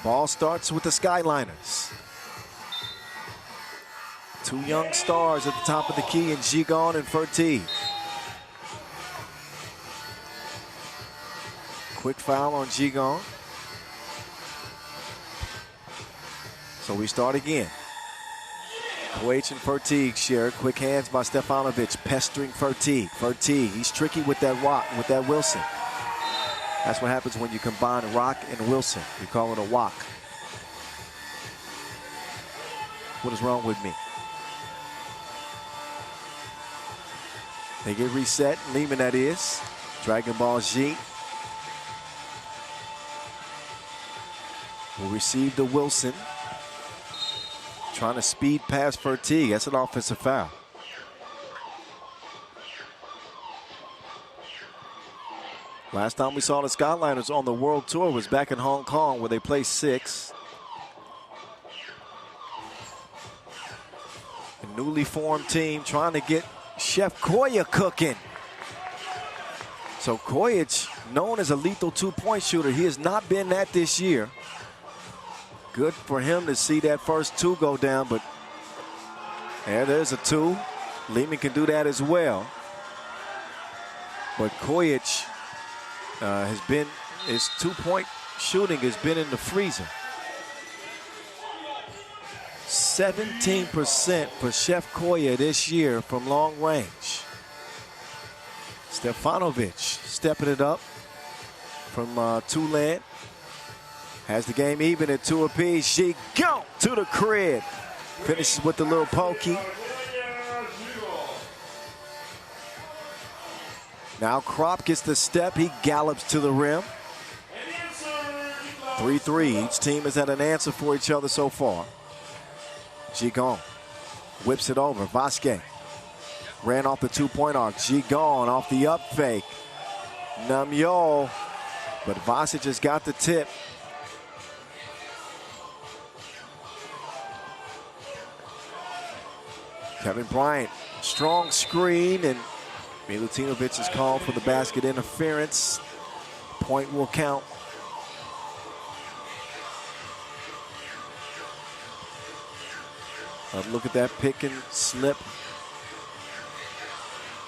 Ball starts with the Skyliners. Two young stars at the top of the key in Gigon and Fertig. Quick foul on Gigon. So we start again. Koich and Fertig share. Quick hands by Stefanovic, pestering Fertig. Fertig, he's tricky with that Wilson. That's what happens when you combine Rock and Wilson. You call it a walk. What is wrong with me? They get reset. Liman, that is. Dragon Ball Z will receive the Wilson. Trying to speed past Fertig. That's an offensive foul. Last time we saw the Skyliners on the World Tour was back in Hong Kong, where they placed 6. A newly formed team trying to get Chef Koya cooking. So Kojic, known as a lethal two-point shooter, he has not been that this year. Good for him to see that first 2 go down, but there's a 2. Liman can do that as well. But Kojic his two-point shooting has been in the freezer. 17% for Chef Koya this year from long range. Stefanovic stepping it up from Tulane. Has the game even at 2 apiece. She go to the crib. Finishes with the little pokey. Now Krop gets the step. He gallops to the rim. 3-3. Each team has had an answer for each other so far. Gigon whips it over. Vasquez ran off the two-point arc. Gigon off the up fake. Namyo, but Vasic has got the tip. Kevin Bryant, strong screen, and Milutinovic is called for the basket interference. Point will count. Look at that pick and slip.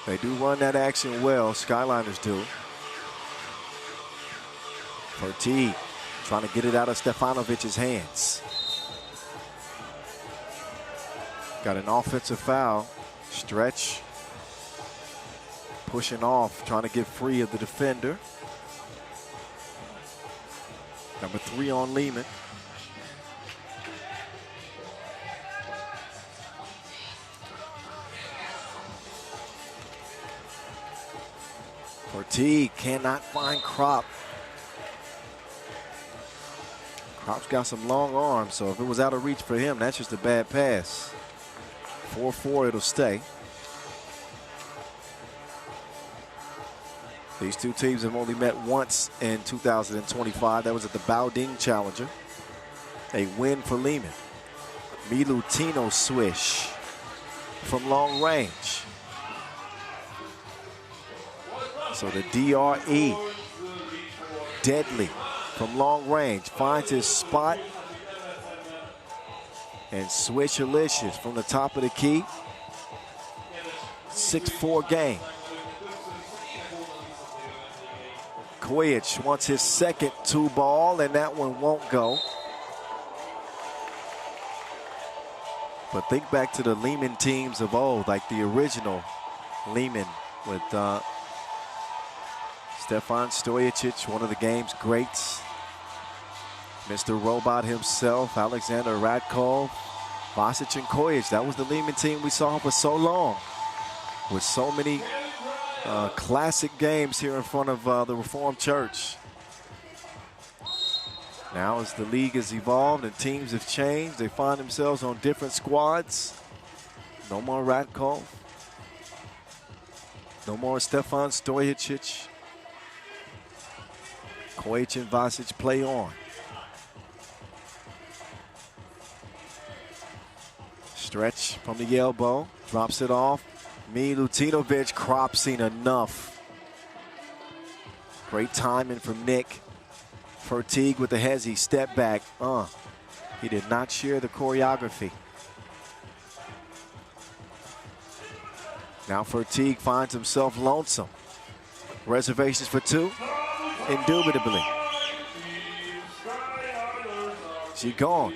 They do run that action well. Skyliners do. Fertig trying to get it out of Stefanovic's hands. Got an offensive foul. Stretch. Pushing off, trying to get free of the defender. Number 3 on Liman. Fertig cannot find Krop. Krop's got some long arms, so if it was out of reach for him, that's just a bad pass. 4-4, it'll stay. These two teams have only met once in 2025. That was at the Baoding Challenger. A win for Liman. Milutino swish from long range. So the DRE, deadly from long range, finds his spot. And Swishalicious from the top of the key. 6-4 game. Kojic wants his second 2-ball, and that one won't go. But think back to the Liman teams of old, like the original Liman with Stefan Stojicic, one of the game's greats. Mr. Robot himself, Alexander Radkov, Vasic and Kojic. That was the Liman team we saw for so long, with so many classic games here in front of the Reformed Church. Now as the league has evolved and teams have changed, they find themselves on different squads. No more Radkov. No more Stefan Stojicic. Kojic and Vasic play on. Stretch from the elbow, drops it off. Milutinovic, Krop seen enough. Great timing from Nick. Fertig with the hezzy step back. He did not share the choreography. Now Fertig finds himself lonesome. Reservations for two? Indubitably. She gone.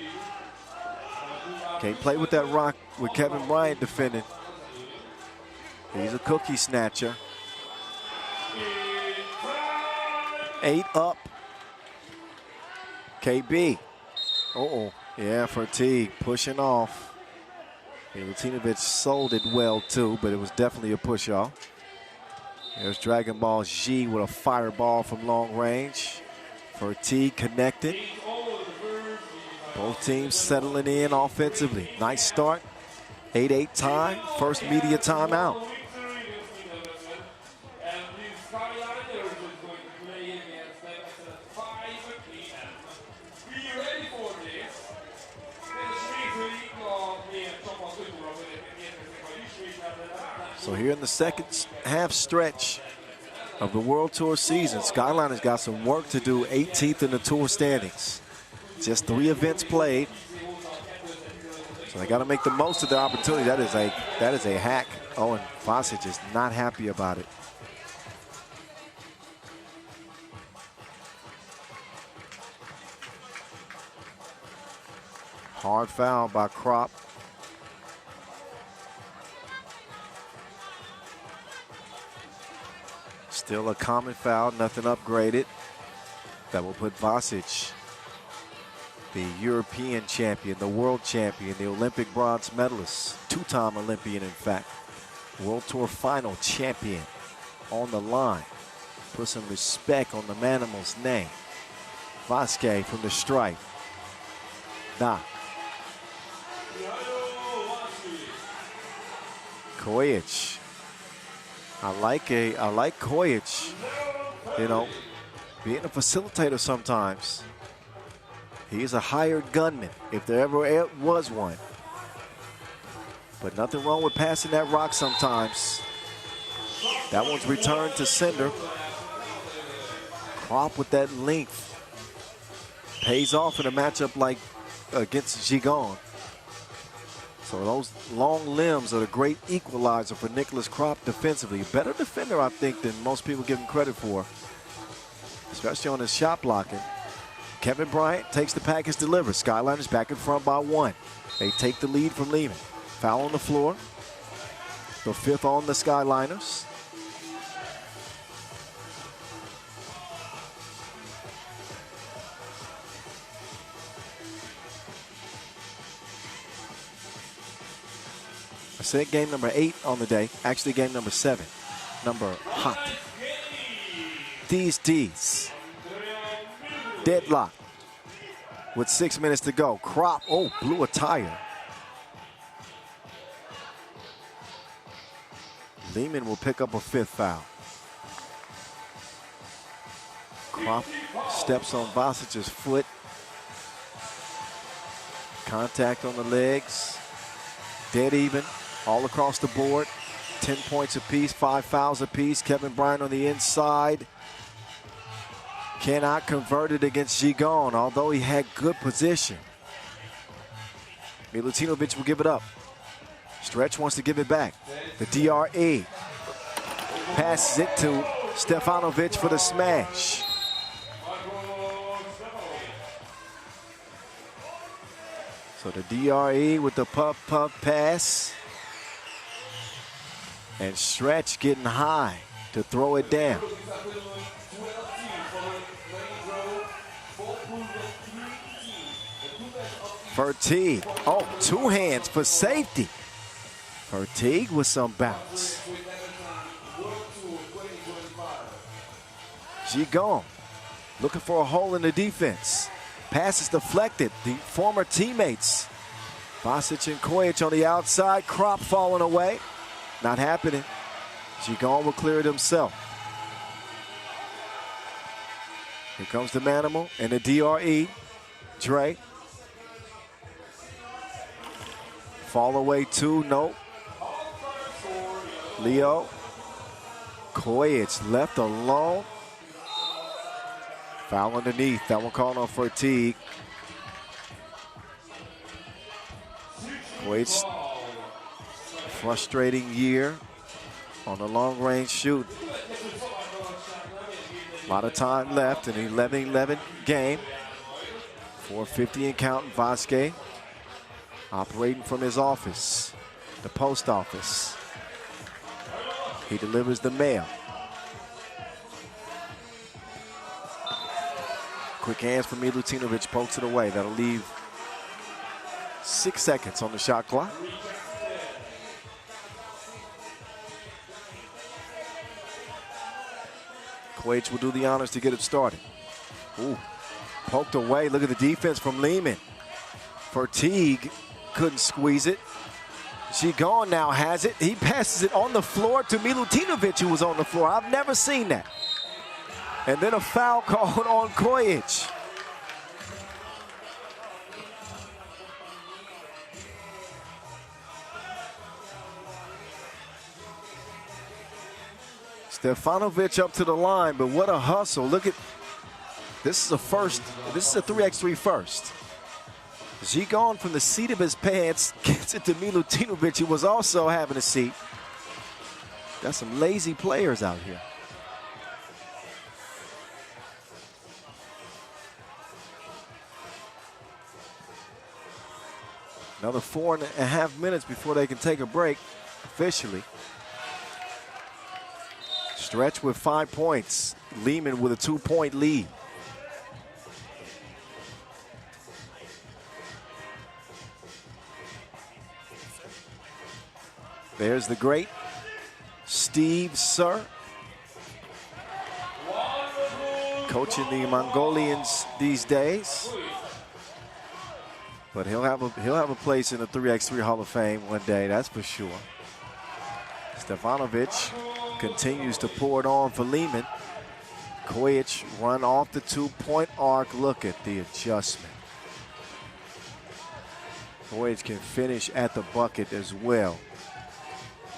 Can't play with that rock with Kevin Bryant defending. He's a cookie snatcher. 8 up. KB. Yeah, Fertig pushing off. Milutinovic sold it well too, but it was definitely a push off. There's Dragon Ball Z with a fireball from long range. Fertig connected. Both teams settling in offensively. Nice start. 8-8 tie. First media timeout. So here in the second half stretch of the World Tour season, Skyliners got some work to do. 18th in the tour standings. Just 3 events played. So they got to make the most of the opportunity. That is a hack. And Vasic is not happy about it. Hard foul by Krop. Still a common foul, nothing upgraded. That will put Vasic, the European champion, the world champion, the Olympic bronze medalist, 2-time Olympian in fact, World Tour final champion on the line. Put some respect on the Manimal's name. Vasquez from the stripe. Kojic. I like Kojic, being a facilitator sometimes. He's a hired gunman, if there ever was one. But nothing wrong with passing that rock sometimes. That one's returned to sender. Krop with that length. Pays off in a matchup like against Gigon. So those long limbs are the great equalizer for Nicholas Krop defensively. Better defender, I think, than most people give him credit for, especially on his shot blocking. Kevin Bryant takes the package delivered. Skyliners back in front by 1. They take the lead from Liman. Foul on the floor. The 5th on the Skyliners. I said game number 8 on the day. Actually, game number 7. Number hot. D's. Deadlock. With 6 minutes to go. Krop, blew a tire. Liman will pick up a 5th foul. Krop steps on Vasic's foot. Contact on the legs. Dead even. All across the board. 10 points apiece, 5 fouls apiece. Kevin Bryant on the inside. Cannot convert it against Gigon, although he had good position. Milutinovic will give it up. Stretch wants to give it back. The DRE passes it to Stefanovic for the smash. So the DRE with the puff pass. And Stretch getting high to throw it down. Fertig. 2 hands for safety. Fertig with some bounce. Gigon looking for a hole in the defense. Pass is deflected. The former teammates, Vasic and Kojic on the outside. Krop falling away. Not happening. Gigon will clear it himself. Here comes the Manimal and the DRE. Dre. Fall away 2, nope. Leo. Kojic left alone. Foul underneath. That one called on for Teague. Waits. Frustrating year on the long-range shoot. A lot of time left in an 11-11 game. 4:50 and counting. Vasquez operating from his office, the post office. He delivers the mail. Quick hands from Milutinovic, pokes it away. That'll leave 6 seconds on the shot clock. Kojic will do the honors to get it started. Ooh, poked away. Look at the defense from Liman. Teague couldn't squeeze it. Gigon now has it. He passes it on the floor to Milutinovic, who was on the floor. I've never seen that. And then a foul called on Kojic. Stefanovic up to the line, but what a hustle. Look at, this is a first, this is a 3x3 first. Gigon from the seat of his pants gets it to Milutinovic, who was also having a seat. Got some lazy players out here. Another 4.5 minutes before they can take a break officially. Stretch with 5 points. Liman with a 2-point lead. There's the great Steve Sir, coaching the Mongolians these days. But he'll have a place in the 3x3 Hall of Fame one day, that's for sure. Stefanovic continues to pour it on for Liman. Kojic run off the 2-point arc. Look at the adjustment. Kojic can finish at the bucket as well.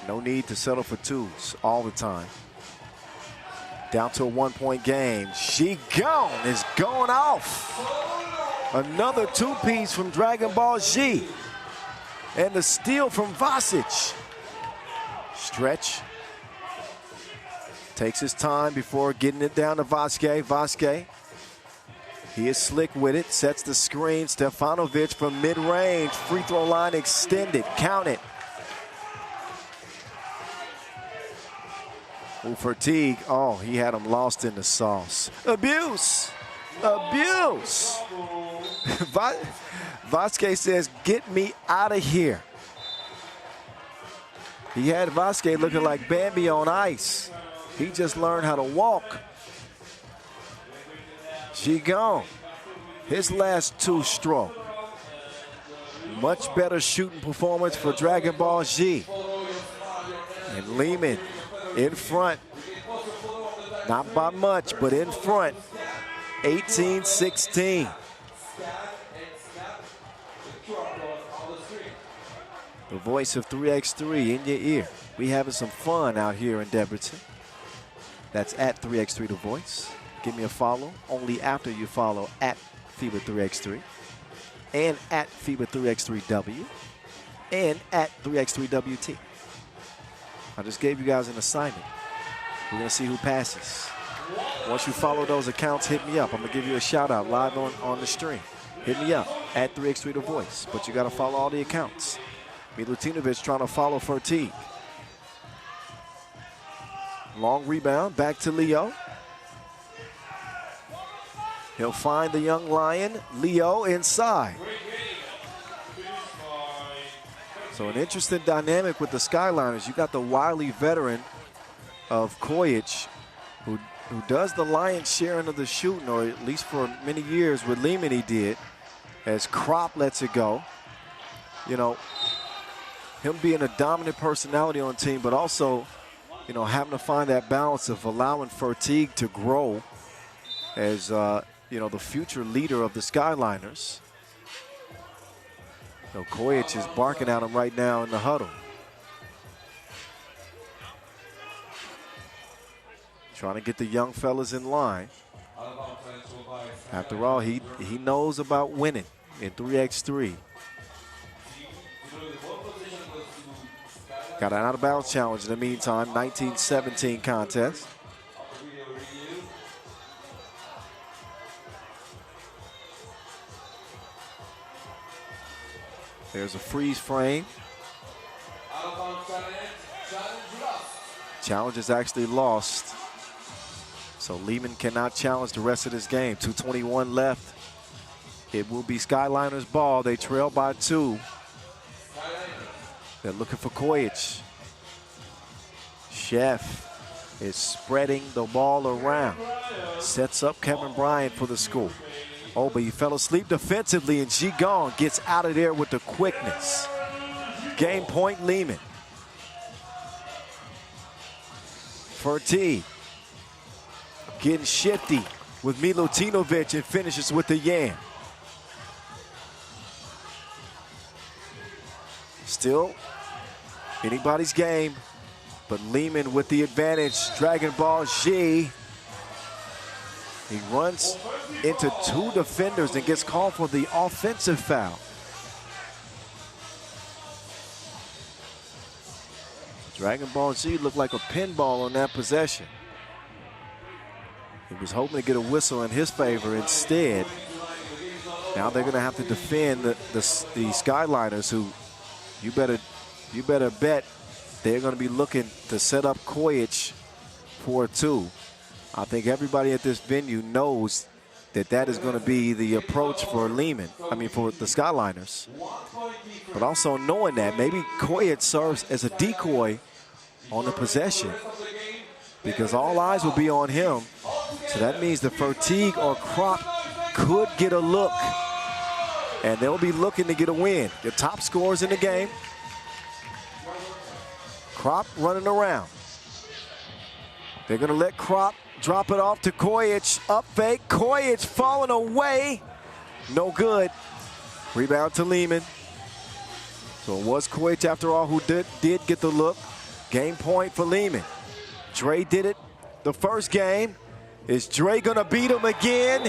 No need to settle for twos all the time. Down to a 1-point game. Gigon is going off. Another two-piece from Dragon Ball Z. And the steal from Vasic. Stretch. Takes his time before getting it down to Vasquez. Vasquez. He is slick with it. Sets the screen. Stefanovic from mid-range. Free throw line extended. Count it. For Teague. Oh, he had him lost in the sauce. Abuse. Abuse. Vasquez says, get me out of here. He had Vasquez looking like Bambi on ice. He just learned how to walk. Gigon, his last two-stroke. Much better shooting performance for Dragon Ball Z. And Liman in front. Not by much, but in front. 18-16. The voice of 3x3 in your ear. We having some fun out here in Debrecen. That's at 3x3 The Voice. Give me a follow only after you follow at FIBA 3x3 and at FIBA 3x3W and at 3x3WT. I just gave you guys an assignment. We're going to see who passes. Once you follow those accounts, hit me up. I'm going to give you a shout out live on the stream. Hit me up at 3x3 The Voice. But you got to follow all the accounts. Milutinovic trying to follow Teague. Long rebound, back to Leo. He'll find the young lion, Leo, inside. So an interesting dynamic with the Skyliners. You got the wily veteran of Kojic, who does the lion's share of the shooting, or at least for many years with Liman he did, as Krop lets it go. You know, him being a dominant personality on the team, but also, you know, having to find that balance of allowing Teague to grow as, you know, the future leader of the Skyliners. So Kojic is barking at him right now in the huddle. Trying to get the young fellas in line. After all, he knows about winning in 3x3. Got an out-of-bounds challenge in the meantime, 19-17 contest. There's a freeze frame. Challenge is actually lost. So Liman cannot challenge the rest of this game. 2:21 left. It will be Skyliners ball. They trail by 2. They're looking for Kojic. Chef is spreading the ball around. Sets up Kevin Bryant for the score. Oh, but he fell asleep defensively, and Gigon gets out of there with the quickness. Game point, Liman. Fertig getting shifty with Milutinovic and finishes with the Yan. Still anybody's game, but Liman with the advantage. Dragon Ball G. He runs into 2 defenders and gets called for the offensive foul. Dragon Ball Z looked like a pinball on that possession. He was hoping to get a whistle in his favor instead. Now they're going to have to defend the Skyliners, who you better bet they're going to be looking to set up Kojic for 2. I think everybody at this venue knows that is going to be the approach for Liman. I mean, for the Skyliners. But also knowing that maybe Kojic serves as a decoy on the possession, because all eyes will be on him. So that means the Fertig or Krop could get a look, and they'll be looking to get a win. The top scorers in the game. Krop running around. They're going to let Krop drop it off to Kojic. Up fake. Kojic falling away. No good. Rebound to Liman. So it was Kojic, after all, who did get the look. Game point for Liman. Dre did it the first game. Is Dre going to beat him again?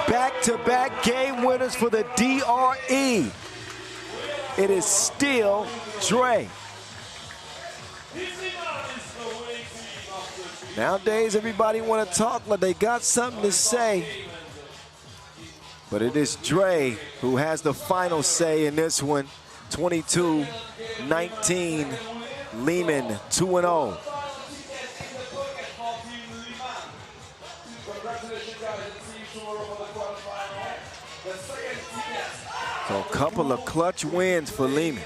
Back-to-back game winners for the DRE. It is still Dre. Nowadays, everybody want to talk like they got something to say. But it is Dre who has the final say in this one. 22-19, Liman 2-0. So a couple of clutch wins for Liman.